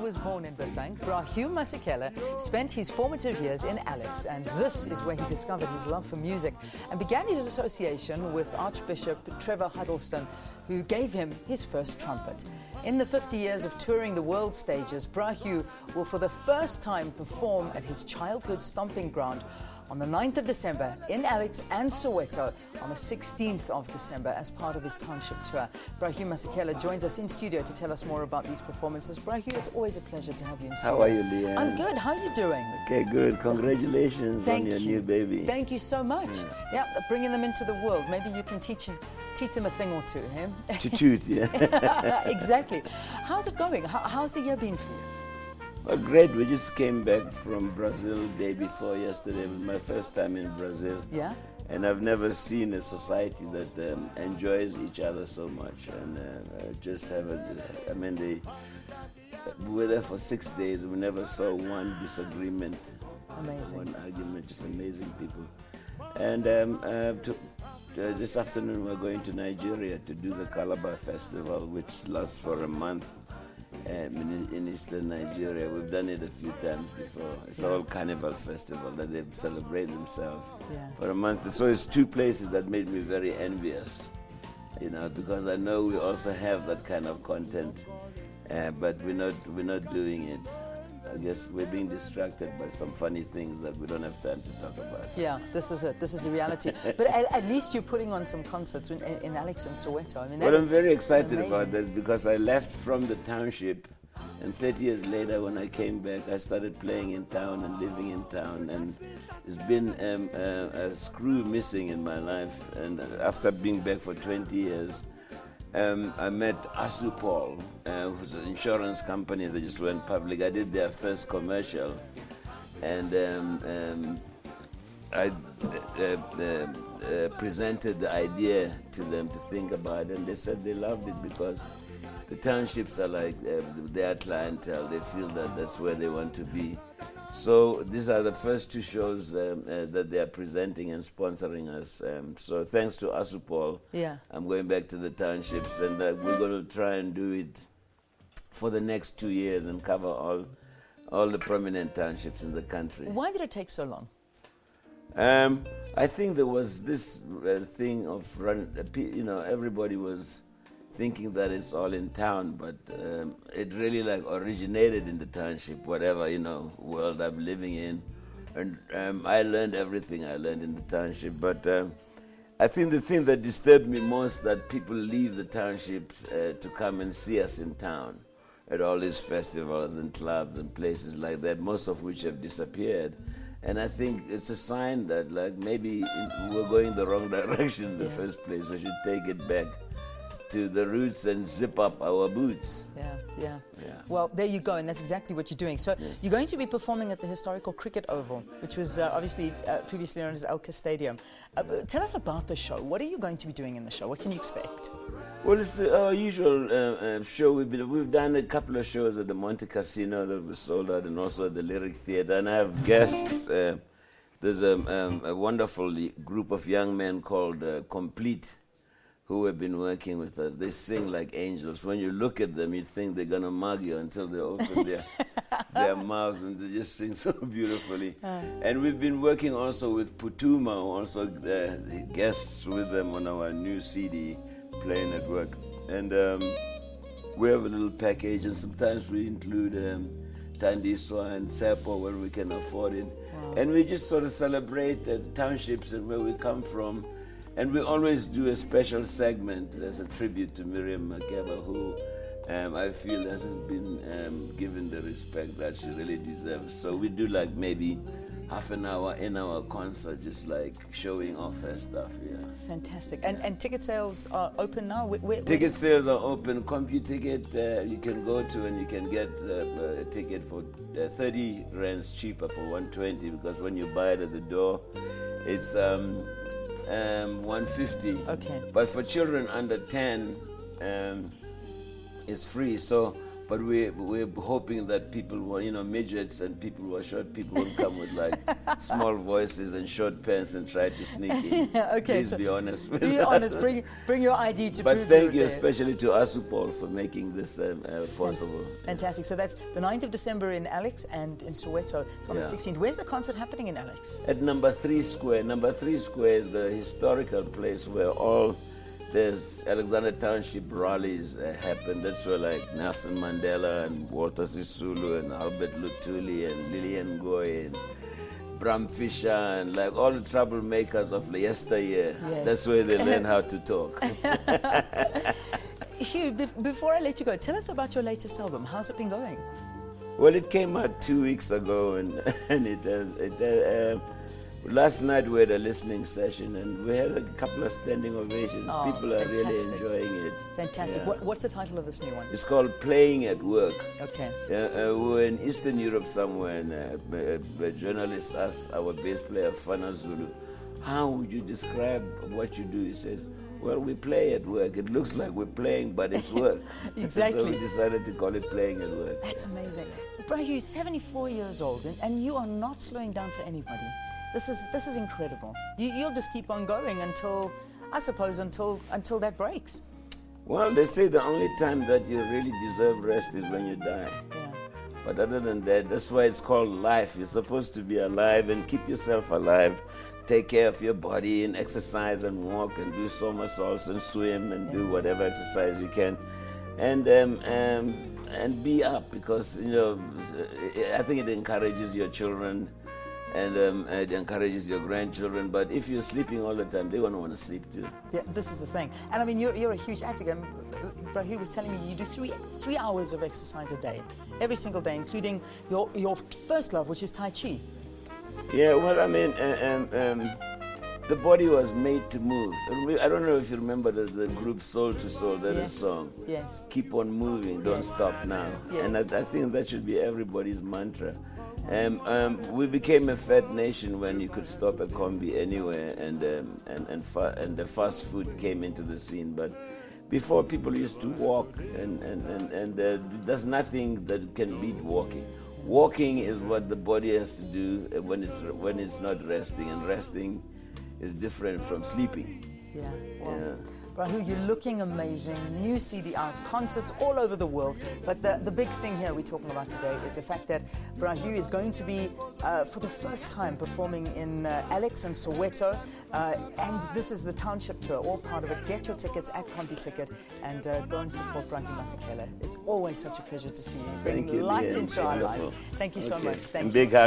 was born in Witbank, Hugh Masekela spent his formative years in Alex, and this is where he discovered his love for music and began his association with Archbishop Trevor Huddleston, who gave him his first trumpet. In the 50 years of touring the world stages, Hugh will for the first time perform at his childhood stomping ground on the 9th of December in Alex and Soweto on the 16th of December as part of his township tour. Hugh Masekela joins us in studio to tell us more about these performances. Hugh, it's always a pleasure to have you in studio. How are you, Leanne? I'm good. How are you doing? Okay, good. Congratulations on your new baby. Thank you so much. Yeah, bringing them into the world. Maybe you can teach them a thing or two, him. Toot, yeah. Exactly. How's it going? How's the year been for you? Well, great. We just came back from Brazil day before yesterday. It was my first time in Brazil. Yeah. And I've never seen a society that enjoys each other so much. And we were there for 6 days. We never saw one disagreement. Amazing. One argument, just amazing people. And this afternoon we're going to Nigeria to do the Calabar Festival, which lasts for a month. In eastern Nigeria. We've done it a few times before. It's all carnival festival that they celebrate themselves for a month. So it's two places that made me very envious, because I know we also have that kind of content, but we're not doing it. I guess we're being distracted by some funny things that we don't have time to talk about. Yeah, this is it. This is the reality. But at least you're putting on some concerts in Alex and Soweto. I mean, I'm very excited about that because I left from the township, and 30 years later, when I came back, I started playing in town and living in town, and it's been a screw missing in my life. And after being back for 20 years, I met Asupol, who's an insurance company that just went public. I did their first commercial, and I presented the idea to them to think about, and they said they loved it because the townships are like their clientele. They feel that that's where they want to be. So these are the first two shows that they are presenting and sponsoring us. So thanks to Asupol, I'm going back to the townships, and we're going to try and do it for the next 2 years and cover all the prominent townships in the country. Why did it take so long? I think there was this thing of everybody was thinking that it's all in town, but it really originated in the township, whatever world I'm living in, and I learned everything I learned in the township. But I think the thing that disturbed me most that people leave the townships to come and see us in town at all these festivals and clubs and places like that, most of which have disappeared. And I think it's a sign that maybe we're going the wrong direction in the first place. We should take it back to the roots and zip up our boots. Yeah. Well, there you go, and that's exactly what you're doing. So you're going to be performing at the historical cricket oval, which was obviously previously known as Elka Stadium. Tell us about the show. What are you going to be doing in the show? What can you expect? Well, it's our usual show. We've done a couple of shows at the Monte Casino that was sold out, and also at the Lyric Theatre, and I have guests. There's a wonderful group of young men called Complete, who have been working with us. They sing like angels. When you look at them, you think they're going to mug you until they open their mouths, and they just sing so beautifully. And we've been working also with Putuma, also guests with them on our new CD, Play Network. And we have a little package, and sometimes we include Tandiswa and Sepo where we can afford it. Wow. And we just sort of celebrate the townships and where we come from. And we always do a special segment as a tribute to Miriam Makeba, who I feel hasn't been given the respect that she really deserves. So we do maybe half an hour in our concert, just showing off her stuff. Fantastic. And ticket sales are open now? Ticket sales are open. CompuTicket you can go to, and you can get a ticket for 30 rands cheaper for 120, because when you buy it at the door, it's 150. Okay. But for children under 10, it's free. So But we're hoping that people who are, midgets and people who are short, people will come with like small voices and short pants and try to sneak in. Okay, Please so be honest with be us. honest. Bring your ID to But prove thank you there. especially to Asupol for making this possible. Fantastic. So that's the 9th of December in Alex and in Soweto on the 16th. Where's the concert happening in Alex? At number 3 Square. Number 3 Square is the historical place where all there's Alexander Township rallies happen. That's where like Nelson Mandela and Walter Sisulu and Albert Luthuli and Lillian Ngoyi and Bram Fisher and like all the troublemakers of yesteryear. Yes. That's where they learn how to talk. Hugh, before I let you go, tell us about your latest album. How's it been going? Well, it came out 2 weeks ago, and last night we had a listening session, and we had a couple of standing ovations. Oh, People are really fantastic. enjoying it. Fantastic. Yeah. What's the title of this new one? It's called Playing at Work. Okay. We were in Eastern Europe somewhere, and a journalist asked our bass player, Fana Zulu, how would you describe what you do? He says, well, we play at work. It looks like we're playing, but it's work. Exactly. So we decided to call it Playing at Work. That's amazing. Bro, you're 74 years old, and you are not slowing down for anybody. This is incredible. You'll just keep on going until, I suppose, until that breaks. Well, they say the only time that you really deserve rest is when you die. Yeah. But other than that, that's why it's called life. You're supposed to be alive and keep yourself alive. Take care of your body and exercise and walk and do somersaults and swim and do whatever exercise you can. And be up, because, I think it encourages your children and it encourages your grandchildren. But if you're sleeping all the time, they're going to want to sleep too. Yeah, this is the thing. And I mean, you're a huge advocate. Bro, he was telling me you do three hours of exercise a day, every single day, including your first love, which is Tai Chi. Yeah, well, I mean, the body was made to move. I don't know if you remember the group Soul to Soul, that is a song. Yes. Keep on moving, don't stop now. Yes. And I think that should be everybody's mantra. We became a fat nation when you could stop a combi anywhere, and the fast food came into the scene. But before, people used to walk, and there's nothing that can beat walking. Walking is what the body has to do when it's not resting, and resting is different from sleeping. Yeah. Wow. Yeah. Rahu, you're looking amazing. New CD out, concerts all over the world. But the big thing here we're talking about today is the fact that Rahu is going to be, for the first time, performing in Alex and Soweto. And this is the Township Tour, all part of it. Get your tickets at CompuTicket and go and support Hugh Masekela. It's always such a pleasure to see you. Thank you, light Leah. into our Wonderful. lives. Thank you so much. Thank you. Big hug.